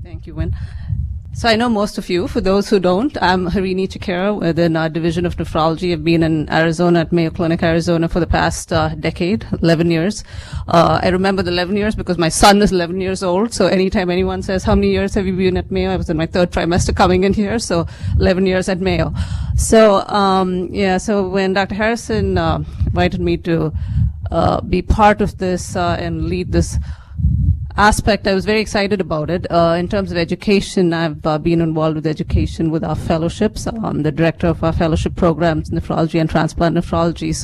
Thank you, Wynn. So I know most of you. For those who don't, I'm Harini Chikera within our Division of Nephrology. I've been in Arizona at Mayo Clinic, Arizona for the past decade, 11 years. I remember the 11 years because my son is 11 years old. So anytime anyone says, how many years have you been at Mayo? I was in my third trimester coming in here, so 11 years at Mayo. So, so when Dr. Harrison invited me to be part of this and lead this aspect, I was very excited about it. In terms of education, I've been involved with education with our fellowships. I'm the director of our fellowship programs, nephrology and transplant nephrology,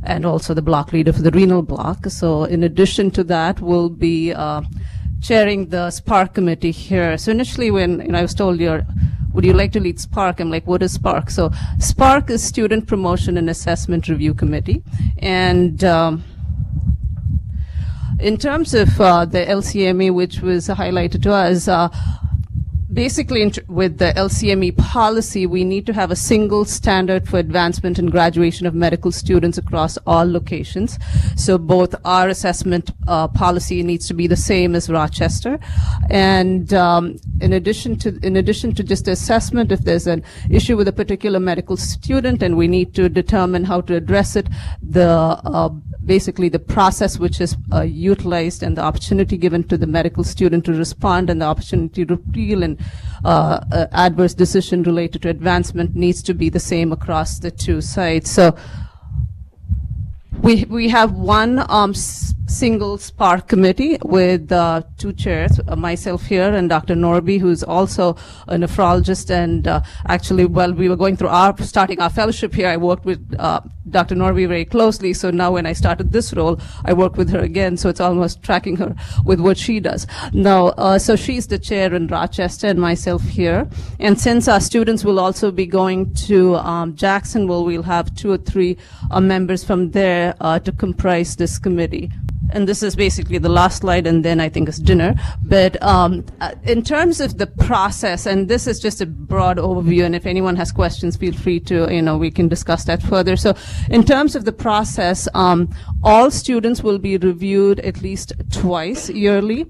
and also the block leader for the renal block. So in addition to that, we'll be chairing the SPARC committee here. So initially when I was told would you like to lead SPARC? I'm like, what is SPARC? So SPARC is Student Promotion and Assessment Review Committee. And in terms of the LCME, which was highlighted to us, basically with the LCME policy, we need to have a single standard for advancement and graduation of medical students across all locations. So both our assessment policy needs to be the same as Rochester, and in addition to just assessment, if there's an issue with a particular medical student and we need to determine how to address it, basically the process which is utilized and the opportunity given to the medical student to respond and the opportunity to appeal and adverse decision related to advancement needs to be the same across the two sites. So we have one single SPARC committee with two chairs, myself here and Dr. Norby, who's also a nephrologist. And actually, while we were going through starting our fellowship here, I worked with Dr. Norby very closely. So now when I started this role, I work with her again. So it's almost tracking her with what she does. Now, so she's the chair in Rochester and myself here. And since our students will also be going to Jacksonville, we'll have 2 or 3 members from there to comprise this committee. And this is basically the last slide, and then I think it's dinner. But in terms of the process, and this is just a broad overview, and if anyone has questions, feel free to, we can discuss that further. So in terms of the process, all students will be reviewed at least twice yearly.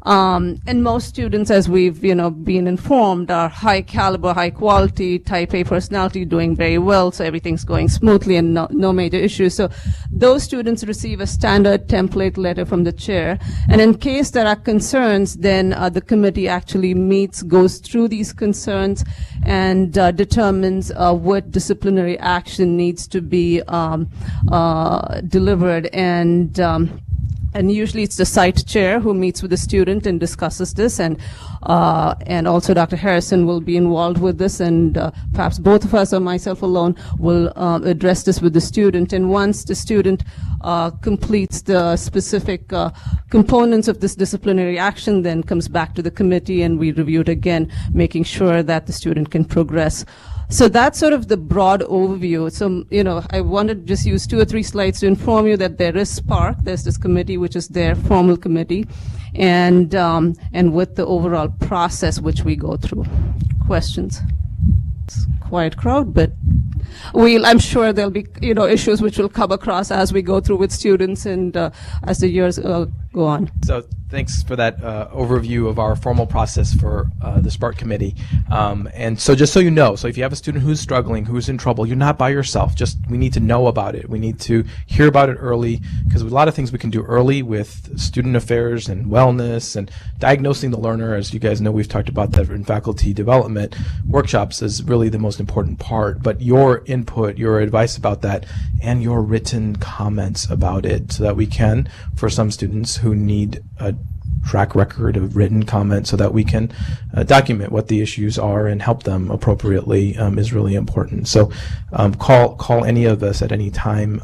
And most students, as we've, been informed, are high caliber, high quality, type A personality, doing very well, so everything's going smoothly and no major issues. So those students receive a standard template letter from the chair. And in case there are concerns, then the committee actually meets, goes through these concerns, and determines what disciplinary action needs to be delivered. And usually it's the site chair who meets with the student and discusses this, and also Dr. Harrison will be involved with this, and perhaps both of us or myself alone will address this with the student. And once the student completes the specific components of this disciplinary action, then comes back to the committee and we review it again, making sure that the student can progress. So that's sort of the broad overview. So, I wanted to just use 2 or 3 slides to inform you that there is SPARC. There's this committee, which is their formal committee, and with the overall process which we go through. Questions? It's a quiet crowd, but I'm sure there'll be, issues which will come across as we go through with students and as the years go on. So thanks for that overview of our formal process for the SPARC committee. And so just so you know, so if you have a student who's struggling, who's in trouble, you're not by yourself. We need to know about it. We need to hear about it early, because a lot of things we can do early with student affairs and wellness and diagnosing the learner. As you guys know, we've talked about that in faculty development workshops is really the most important part. But your input, your advice about that, and your written comments about it, so that we can, for some students who need a track record of written comments, so that we can document what the issues are and help them appropriately, is really important. So call any of us at any time,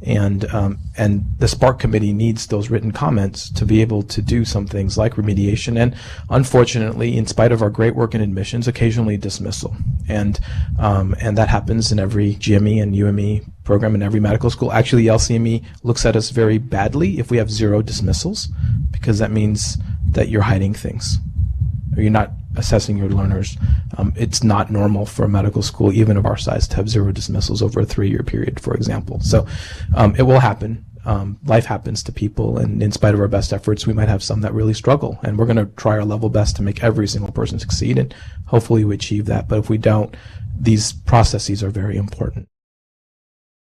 and the SPARC committee needs those written comments to be able to do some things like remediation, and unfortunately, in spite of our great work in admissions, occasionally dismissal, and that happens in every GME and UME program in every medical school. Actually, LCME looks at us very badly if we have 0 dismissals, because that means that you're hiding things, or you're not assessing your learners. It's not normal for a medical school, even of our size, to have 0 dismissals over a 3-year period, for example. So it will happen. life happens to people, and in spite of our best efforts, we might have some that really struggle. And we're going to try our level best to make every single person succeed, and hopefully we achieve that. But if we don't, these processes are very important.